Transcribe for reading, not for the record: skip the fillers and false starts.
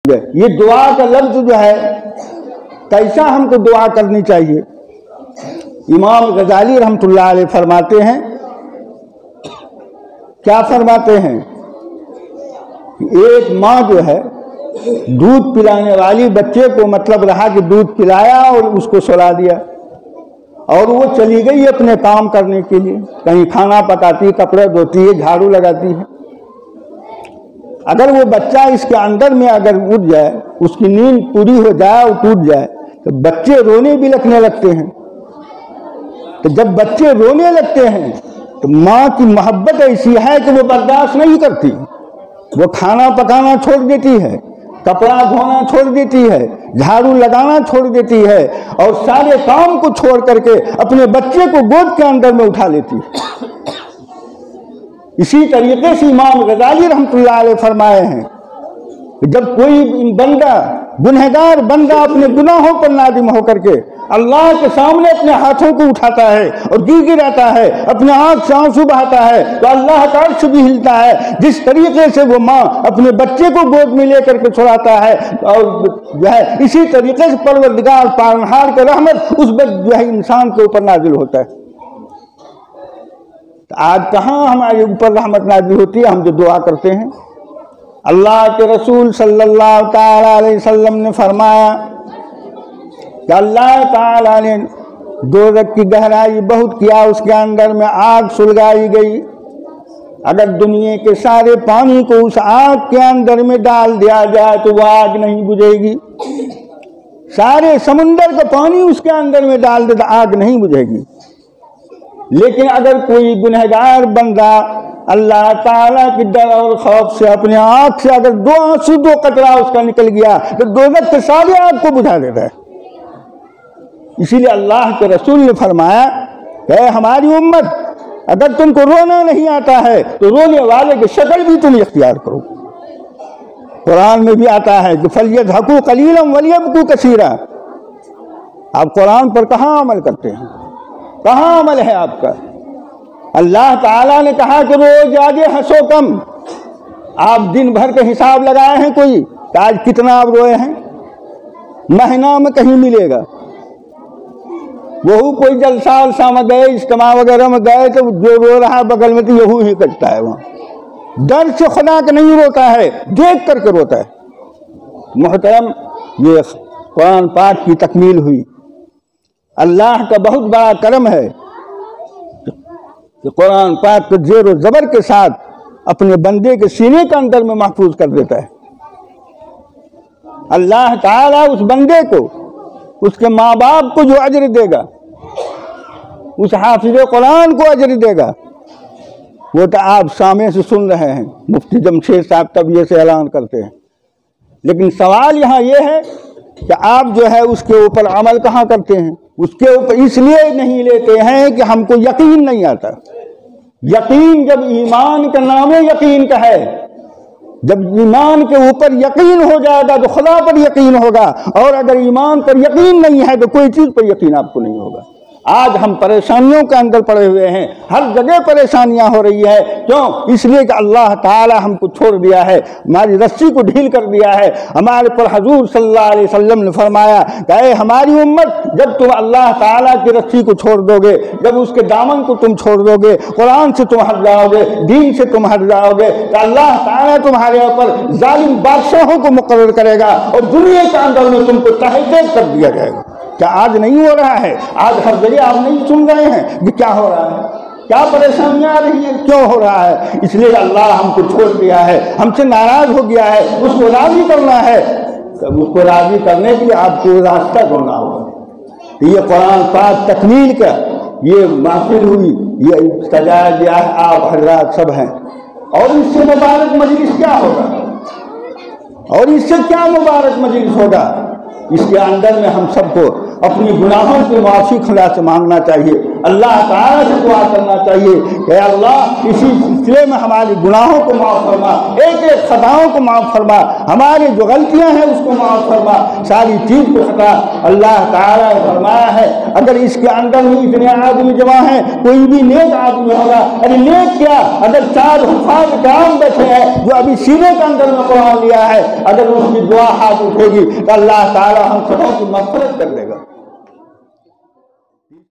یہ دعا کا لفظ جو ہے کیسا ہم کو دعا کرنی چاہیے؟ امام غزالی رحمۃ اللہ علیہ فرماتے ہیں، کیا فرماتے ہیں؟ ایک ماں جو ہے دودھ پلانے والی بچے کو مطلب رہا کہ دودھ پلایا اور اس کو سلا دیا، اور وہ چلی گئی اپنے کام کرنے کے لیے، کہیں کھانا پکاتی، کپڑے دھوتی ہے، جھاڑو لگاتی ہے۔ اگر وہ بچہ اس کے اندر میں اگر اٹھ جائے، اس کی نیند پوری ہو جائے اور ٹوٹ جائے تو بچے رونے بھی لگنے لگتے ہیں۔ تو جب بچے رونے لگتے ہیں تو ماں کی محبت ایسی ہے کہ وہ برداشت نہیں کرتی، وہ کھانا پکانا چھوڑ دیتی ہے، کپڑا دھونا چھوڑ دیتی ہے، جھاڑو لگانا چھوڑ دیتی ہے، اور سارے کام کو چھوڑ کر کے اپنے بچے کو گود کے اندر میں اٹھا لیتی ہے۔ اسی طریقے سے امام غزالی رحمۃ اللہ علیہ فرمائے ہیں کہ جب کوئی بندہ گنہگار بندہ اپنے گناہوں پر نادم ہو کر کے اللہ کے سامنے اپنے ہاتھوں کو اٹھاتا ہے اور گر گراتا ہے، اپنے آنکھ سے آنسو بہاتا ہے، تو اللہ کا عرش بھی ہلتا ہے۔ جس طریقے سے وہ ماں اپنے بچے کو گود میں لے کر کے چھڑاتا ہے، اور جو ہے اسی طریقے سے پروردگار پالنہار کا رحمت اس وقت جو ہے انسان کے اوپر نازل ہوتا ہے۔ آج کہاں ہمارے اوپر رحمت نازل ہوتی ہے؟ ہم جو دعا کرتے ہیں۔ اللہ کے رسول صلی اللہ تعالی علیہ وسلم نے فرمایا کہ اللہ تعالی نے دوزخ کی گہرائی بہت کیا، اس کے اندر میں آگ سلگائی گئی۔ اگر دنیا کے سارے پانی کو اس آگ کے اندر میں ڈال دیا جائے تو وہ آگ نہیں بجھے گی، سارے سمندر کا پانی اس کے اندر میں ڈال دے تو آگ نہیں بجھے گی۔ لیکن اگر کوئی گنہگار بندہ اللہ تعالیٰ کی ڈر اور خوف سے اپنے آنکھ سے اگر دو آنسو دو قطرہ اس کا نکل گیا تو دوزخ کے سارے آگ کو بجھا دیتا ہے۔ اسی لیے اللہ کے رسول نے فرمایا کہ اے ہماری امت، اگر تم کو رونا نہیں آتا ہے تو رونے والے کی شکل بھی تم اختیار کرو۔ قرآن میں بھی آتا ہے کہ فَلْيَضْحَكُوا قَلِيلًا وَلْيَبْكُوا كَثِيرًا۔ آپ قرآن پر کہاں عمل کرتے ہیں؟ کہاں عمل ہے آپ کا؟ اللہ تعالیٰ نے کہا کہ روز زیادہ ہنسو کم۔ آپ دن بھر کا حساب لگائے ہیں کوئی کہ آج کتنا آپ روئے ہیں؟ مہینہ میں کہیں ملے گا؟ وہ کوئی جلسہ ولسہ میں گئے، اجتماع وغیرہ میں گئے تو جو رو رہا بغل میں تو یہی ہی کٹتا ہے، وہاں ڈر سے خدا کا نہیں روتا ہے، دیکھ کر کے روتا ہے۔ محترم، یہ قرآن پاک کی تکمیل ہوئی۔ اللہ کا بہت بڑا کرم ہے کہ قرآن پاک کو زیر و زبر کے ساتھ اپنے بندے کے سینے کے اندر میں محفوظ کر دیتا ہے۔ اللہ تعالیٰ اس بندے کو، اس کے ماں باپ کو جو اجر دے گا، اس حافظ قرآن کو اجر دے گا، وہ تو آپ سامنے سے سن رہے ہیں، مفتی جمشید صاحب طبیعت سے اعلان کرتے ہیں۔ لیکن سوال یہاں یہ ہے کہ آپ جو ہے اس کے اوپر عمل کہاں کرتے ہیں؟ اس کے اوپر اس لیے نہیں لیتے ہیں کہ ہم کو یقین نہیں آتا۔ یقین جب ایمان کا نام یقین کا ہے، جب ایمان کے اوپر یقین ہو جائے گا تو خدا پر یقین ہوگا، اور اگر ایمان پر یقین نہیں ہے تو کوئی چیز پر یقین آپ کو نہیں ہوگا۔ آج ہم پریشانیوں کے اندر پڑے ہوئے ہیں، ہر جگہ پریشانیاں ہو رہی ہے۔ کیوں؟ اس لیے کہ اللہ تعالی ہم کو چھوڑ دیا ہے، ہماری رسی کو ڈھیل کر دیا ہے۔ ہمارے پر حضور صلی اللہ علیہ وسلم نے فرمایا کہ اے ہماری امت، جب تم اللہ تعالیٰ کی رسی کو چھوڑ دو گے، جب اس کے دامن کو تم چھوڑ دو گے، قرآن سے تم ہٹ جاؤ گے، دین سے تم ہٹ جاؤ گے، تو اللہ تعالیٰ تمہارے اوپر ظالم بادشاہوں کو مقرر کرے گا اور دنیا کے اندر میں تم کو تحقیق کر دیا جائے گا۔ کیا آج نہیں ہو رہا ہے؟ آج ہر جگہ آپ نہیں سن رہے ہیں کہ کیا ہو رہا ہے، کیا پریشانیاں آ رہی ہیں، کیوں ہو رہا ہے؟ اس لیے اللہ ہم کو چھوڑ دیا ہے، ہم سے ناراض ہو گیا ہے، اس کو راضی کرنا ہے۔ اس کو راضی کرنے کے لیے آپ کو راستہ ڈھونڈنا ہوگا۔ یہ قرآن پاک تکمیل کا یہ محفل ہوئی، یہ سجایا گیا ہے، آپ حضرات سب ہیں، اور اس سے مبارک مجلس کیا ہوگا؟ اور اس سے کیا مبارک مجلس ہوگا؟ اس کے اندر میں ہم سب کو اپنی گناہوں کی معافی خدا سے مانگنا چاہیے۔ اللہ تعالیٰ سے دعا کرنا چاہیے کہ اللہ اسی سلسلے میں ہماری گناہوں کو معاف فرما، ایک ایک خطاؤں کو معاف فرما، ہماری جو غلطیاں ہیں اس کو معاف فرما، ساری چیز کو ہٹا۔ اللہ تعالیٰ نے فرمایا ہے اگر اس کے اندر ہی اتنے آدمی جمع ہیں، کوئی بھی نیک آدمی ہوگا، ارے نیک کیا، اگر 4 حفاظ کرام بیٹھے ہیں جو ابھی سینے کے اندر میں قرآن لیا ہے، اگر اس کی دعا ہاتھ اٹھے گی تو اللہ تعالیٰ ہم سبوں کی مغفرت کر دے گا۔